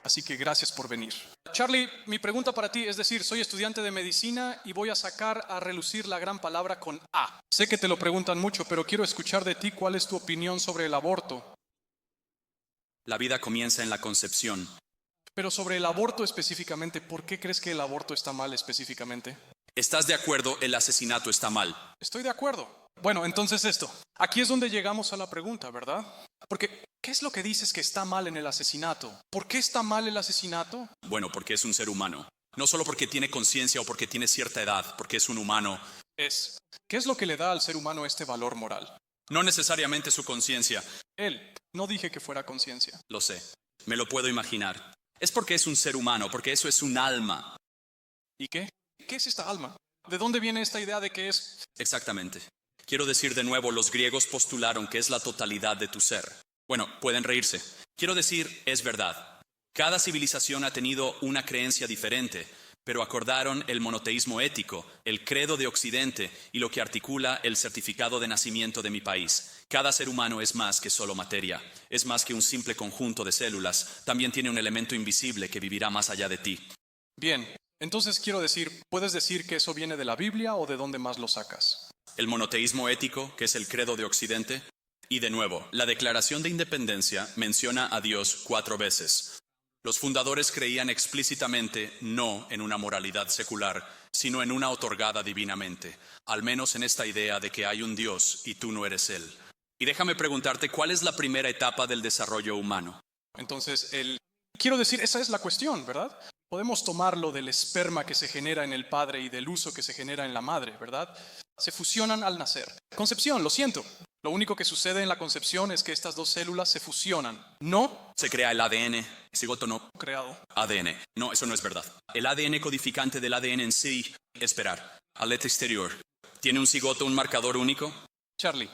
Así que gracias por venir. Charlie, mi pregunta para ti es decir, soy estudiante de medicina y voy a sacar a relucir la gran palabra con A. Sé que te lo preguntan mucho, pero quiero escuchar de ti cuál es tu opinión sobre el aborto. La vida comienza en la concepción. Pero sobre el aborto específicamente, ¿por qué crees que el aborto está mal específicamente? ¿Estás de acuerdo? El asesinato está mal. Estoy de acuerdo. Bueno, entonces esto. Aquí es donde llegamos a la pregunta, ¿verdad? Porque, ¿qué es lo que dices que está mal en el asesinato? ¿Por qué está mal el asesinato? Bueno, porque es un ser humano. No solo porque tiene conciencia o porque tiene cierta edad, porque es un humano. ¿Qué es lo que le da al ser humano este valor moral? No necesariamente su conciencia. No dije que fuera conciencia. Lo sé. Me lo puedo imaginar. Es porque es un ser humano, porque eso es un alma. ¿Y qué? ¿Qué es esta alma? ¿De dónde viene esta idea de que es? Exactamente. Quiero decir de nuevo, los griegos postularon que es la totalidad de tu ser. Bueno, pueden reírse. Quiero decir, es verdad. Cada civilización ha tenido una creencia diferente, pero acordaron el monoteísmo ético, el credo de Occidente y lo que articula el certificado de nacimiento de mi país. Cada ser humano es más que solo materia, es más que un simple conjunto de células, también tiene un elemento invisible que vivirá más allá de ti. Bien, entonces quiero decir, ¿puedes decir que eso viene de la Biblia o de dónde más lo sacas? El monoteísmo ético, que es el credo de Occidente, y de nuevo, la Declaración de Independencia menciona a Dios 4 veces. Los fundadores creían explícitamente no en una moralidad secular, sino en una otorgada divinamente, al menos en esta idea de que hay un Dios y tú no eres Él. Y déjame preguntarte, ¿cuál es la primera etapa del desarrollo humano? Entonces, quiero decir, esa es la cuestión, ¿verdad? Podemos tomarlo del esperma que se genera en el padre y del uso que se genera en la madre, ¿verdad? Se fusionan al nacer. Concepción, lo siento. Lo único que sucede en la concepción es que estas dos células se fusionan. No se crea el ADN, cigoto no creado. ADN. No, eso no es verdad. El ADN codificante del ADN en sí, esperar, aleta exterior. ¿Tiene un cigoto un marcador único? Charlie.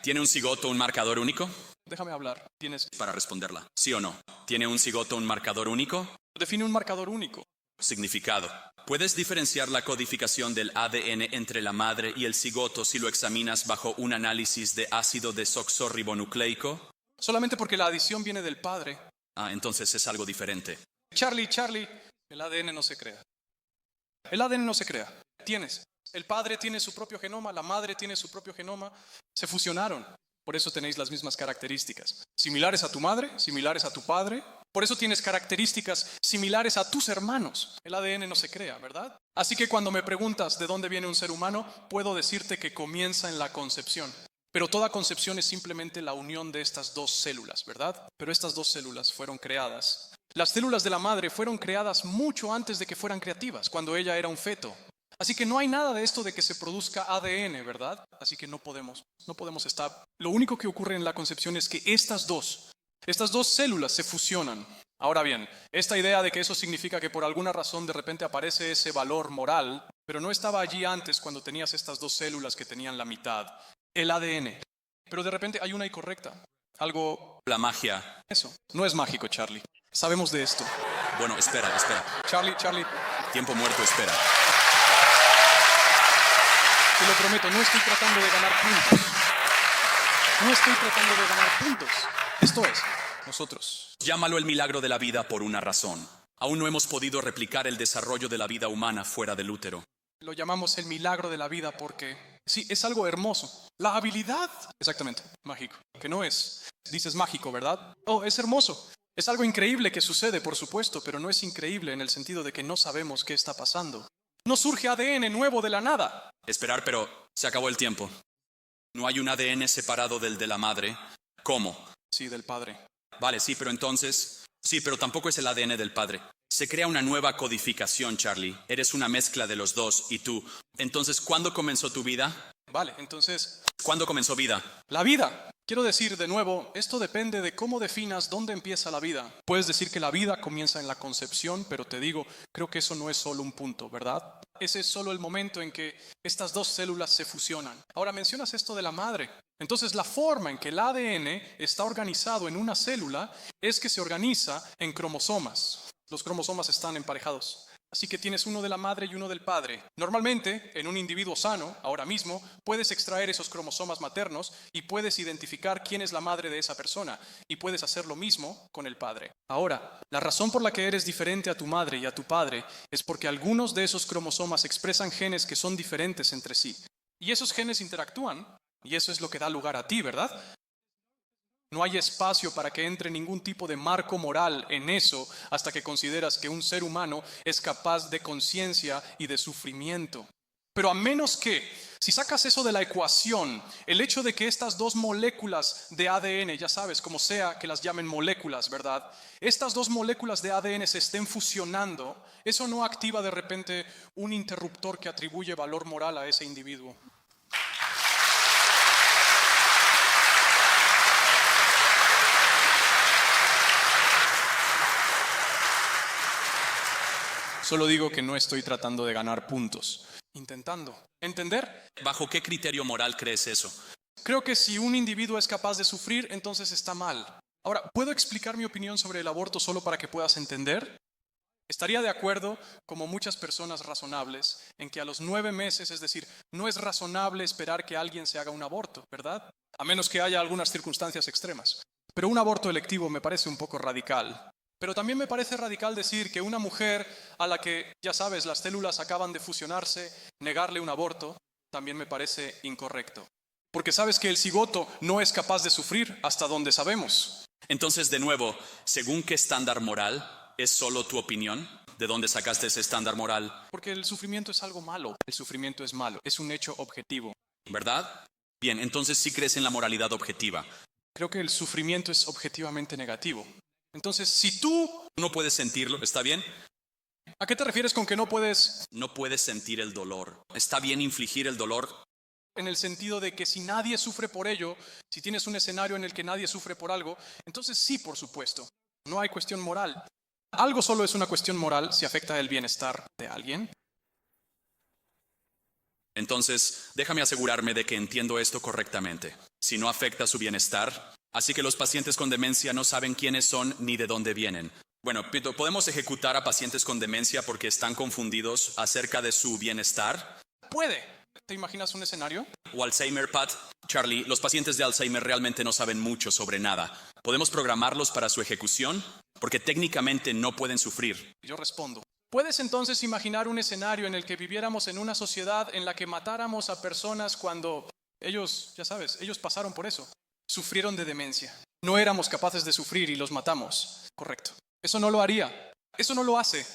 ¿Tiene un cigoto un marcador único? Déjame hablar. Tienes para responderla. ¿Sí o no? ¿Tiene un cigoto un marcador único? Define un marcador único. Significado. ¿Puedes diferenciar la codificación del ADN entre la madre y el cigoto si lo examinas bajo un análisis de ácido desoxirribonucleico? Solamente porque la adición viene del padre. Entonces es algo diferente. Charlie, el ADN no se crea. El ADN no se crea. El padre tiene su propio genoma, la madre tiene su propio genoma. Se fusionaron. Por eso tenéis las mismas características. Similares a tu madre, similares a tu padre. Por eso tienes características similares a tus hermanos. El ADN no se crea, ¿verdad? Así que cuando me preguntas de dónde viene un ser humano, puedo decirte que comienza en la concepción. Pero toda concepción es simplemente la unión de estas dos células, ¿verdad? Pero estas dos células fueron creadas. Las células de la madre fueron creadas mucho antes de que fueran creativas, cuando ella era un feto. Así que no hay nada de esto de que se produzca ADN, ¿verdad? Así que no podemos estar. Lo único que ocurre en la concepción es que estas dos células se fusionan. Ahora bien, esta idea de que eso significa que por alguna razón de repente aparece ese valor moral, pero no estaba allí antes cuando tenías estas dos células que tenían la mitad, el ADN. Pero de repente hay una incorrecta. La magia. Eso. No es mágico, Charlie. Sabemos de esto. Bueno, espera. Charlie. Tiempo muerto, espera. Te lo prometo, no estoy tratando de ganar puntos. Esto es, nosotros. Llámalo el milagro de la vida por una razón. Aún no hemos podido replicar el desarrollo de la vida humana fuera del útero. Lo llamamos el milagro de la vida porque, sí, es algo hermoso. La habilidad, exactamente, mágico. Que no es, dices mágico, ¿verdad? Oh, es hermoso. Es algo increíble que sucede, por supuesto, pero no es increíble en el sentido de que no sabemos qué está pasando. No surge ADN nuevo de la nada. Esperar, pero se acabó el tiempo. No hay un ADN separado del de la madre. ¿Cómo? Sí, del padre. Vale, sí, pero entonces... Sí, pero tampoco es el ADN del padre. Se crea una nueva codificación, Charlie. Eres una mezcla de los dos y tú. Entonces, ¿cuándo comenzó tu vida? Vale, entonces... ¿Cuándo comenzó vida? La vida. Quiero decir de nuevo, esto depende de cómo definas dónde empieza la vida. Puedes decir que la vida comienza en la concepción, pero te digo, creo que eso no es solo un punto, ¿verdad? Ese es solo el momento en que estas dos células se fusionan. Ahora mencionas esto de la madre. Entonces la forma en que el ADN está organizado en una célula es que se organiza en cromosomas. Los cromosomas están emparejados. Así que tienes uno de la madre y uno del padre. Normalmente, en un individuo sano, ahora mismo, puedes extraer esos cromosomas maternos y puedes identificar quién es la madre de esa persona. Y puedes hacer lo mismo con el padre. Ahora, la razón por la que eres diferente a tu madre y a tu padre es porque algunos de esos cromosomas expresan genes que son diferentes entre sí. Y esos genes interactúan, y eso es lo que da lugar a ti, ¿verdad? No hay espacio para que entre ningún tipo de marco moral en eso hasta que consideras que un ser humano es capaz de conciencia y de sufrimiento. Pero a menos que, si sacas eso de la ecuación, el hecho de que estas dos moléculas de ADN, ya sabes, como sea que las llamen moléculas, ¿verdad? Estas dos moléculas de ADN se estén fusionando, eso no activa de repente un interruptor que atribuye valor moral a ese individuo. Solo digo que no estoy tratando de ganar puntos, intentando entender. ¿Bajo qué criterio moral crees eso? Creo que si un individuo es capaz de sufrir, entonces está mal. Ahora, ¿puedo explicar mi opinión sobre el aborto solo para que puedas entender? Estaría de acuerdo, como muchas personas razonables, en que a los 9 meses, es decir, no es razonable esperar que alguien se haga un aborto, ¿verdad? A menos que haya algunas circunstancias extremas. Pero un aborto electivo me parece un poco radical. Pero también me parece radical decir que una mujer a la que, ya sabes, las células acaban de fusionarse, negarle un aborto, también me parece incorrecto. Porque sabes que el cigoto no es capaz de sufrir hasta donde sabemos. Entonces, de nuevo, ¿según qué estándar moral? ¿Es solo tu opinión? ¿De dónde sacaste ese estándar moral? Porque el sufrimiento es algo malo. El sufrimiento es malo. Es un hecho objetivo. ¿Verdad? Bien, entonces sí crees en la moralidad objetiva. Creo que el sufrimiento es objetivamente negativo. Entonces, si tú... No puedes sentirlo, ¿está bien? ¿A qué te refieres con que no puedes? No puedes sentir el dolor. ¿Está bien infligir el dolor? En el sentido de que si nadie sufre por ello, si tienes un escenario en el que nadie sufre por algo, entonces sí, por supuesto. No hay cuestión moral. Algo solo es una cuestión moral si afecta el bienestar de alguien. Entonces, déjame asegurarme de que entiendo esto correctamente. Si no afecta su bienestar, así que los pacientes con demencia no saben quiénes son ni de dónde vienen. Bueno, Pito, ¿podemos ejecutar a pacientes con demencia porque están confundidos acerca de su bienestar? Puede. ¿Te imaginas un escenario? O Alzheimer, Pat. Charlie, los pacientes de Alzheimer realmente no saben mucho sobre nada. ¿Podemos programarlos para su ejecución? Porque técnicamente no pueden sufrir. Yo respondo. ¿Puedes entonces imaginar un escenario en el que viviéramos en una sociedad en la que matáramos a personas cuando ellos, ya sabes, ellos pasaron por eso? Sufrieron de demencia. No éramos capaces de sufrir y los matamos. Correcto. Eso no lo haría. Eso no lo hace.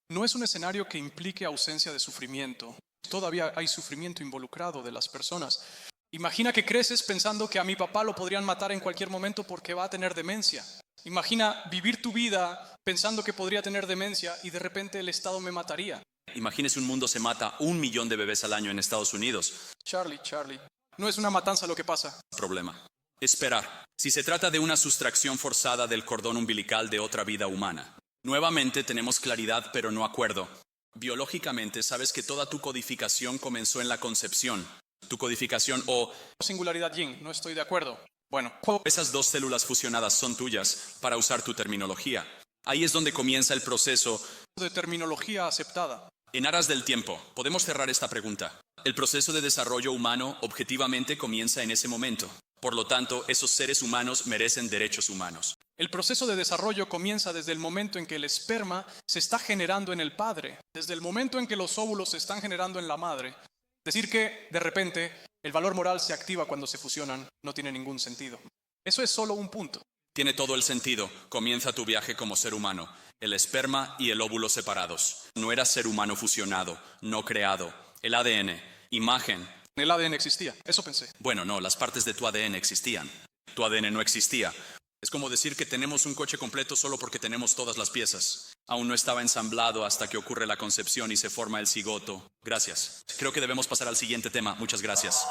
No es un escenario que implique ausencia de sufrimiento. Todavía hay sufrimiento involucrado de las personas. Imagina que creces pensando que a mi papá lo podrían matar en cualquier momento porque va a tener demencia. Imagina vivir tu vida pensando que podría tener demencia y de repente el Estado me mataría. Imagínese un mundo se mata 1 millón de bebés al año en Estados Unidos. Charlie, no es una matanza lo que pasa. Problema. Esperar. Si se trata de una sustracción forzada del cordón umbilical de otra vida humana. Nuevamente tenemos claridad pero no acuerdo. Biológicamente sabes que toda tu codificación comenzó en la concepción. Tu codificación o... Singularidad yin, no estoy de acuerdo. Bueno, esas 2 células fusionadas son tuyas, para usar tu terminología. Ahí es donde comienza el proceso de terminología aceptada. En aras del tiempo, podemos cerrar esta pregunta. El proceso de desarrollo humano objetivamente comienza en ese momento. Por lo tanto, esos seres humanos merecen derechos humanos. El proceso de desarrollo comienza desde el momento en que el esperma se está generando en el padre, desde el momento en que los óvulos se están generando en la madre. Decir que, de repente, el valor moral se activa cuando se fusionan no tiene ningún sentido. Eso es solo un punto. Tiene todo el sentido. Comienza tu viaje como ser humano. El esperma y el óvulo separados. No eras ser humano fusionado, no creado. El ADN, imagen. El ADN existía, eso pensé. Bueno, no, las partes de tu ADN existían. Tu ADN no existía. Es como decir que tenemos un coche completo solo porque tenemos todas las piezas. Aún no estaba ensamblado hasta que ocurre la concepción y se forma el cigoto. Gracias. Creo que debemos pasar al siguiente tema. Muchas gracias.